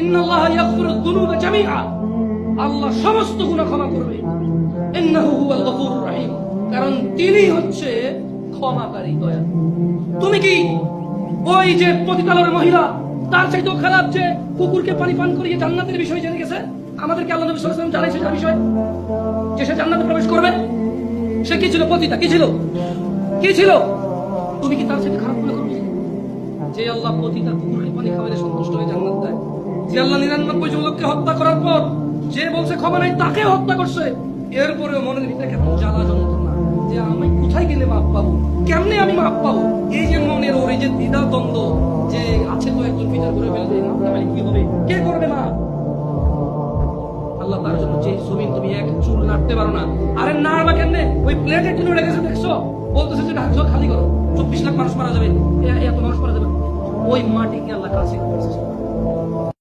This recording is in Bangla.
ইন্নাল্লাহা ইয়াগফিরুয যুনুবা জামিআ, আল্লাহ সমস্ত গুনাহ ক্ষমা করবে। ইন্নাহু হুয়াল গফুরুর রহিম, কারণ তিনি হচ্ছে ক্ষমাকারী, দয়ালু। তুমি কি ওই যে পতিতালয়ের মহিলা, তার চাইতেও খারাপ যে কুকুরকে পানি পান করিয়ে জান্নাতের বিষয় জেনে গেছে? আমাদেরকে আল্লাহ নবী সাল্লাল্লাহু আলাইহি ওয়াসাল্লাম জানাইছে তার বিষয় যে সে জান্নাতে প্রবেশ করবে। সে কি ছিল? পতিতা। কি ছিল? কি ছিল? তুমি কি তার চাইতে খারাপ মনে করবে? যে আল্লাহ পতিতা কুকুরকে পানি খাওয়াইলে সন্তুষ্ট হয়ে জান্নাত দেয়, যে আল্লাহ 99 জন লোককে হত্যা করার পর যে বলছে ক্ষমা নাই তাকে হত্যা করছে, এরপরেও মনের ভিতরে কেমন জ্বালা যন্ত্রণা যে আমি কোথায় গেলে মাপ পাবো, কেমনে আমি মাপ পাবো, এই যে মনের ওর এই যে দ্বিধা দ্বন্দ্ব যে আছে, তো একজন বিচার করে ফেলবে মাপ না পাইলে কি হবে, কে করবে না? আল্লাহ তার জন্য যে জমিন তুমি এক চুল নাড়তে পারো না, আরে নাড়বা কেমনে? ওই প্লেটে তুলে রেখেছে, দেখছো? বলতেছে যে ঢাকছো খালি করো, 24 লাখ মানুষ মারা যাবে, এত মানুষ মারা যাবে, ওই মাটিকে আল্লাহ কাছে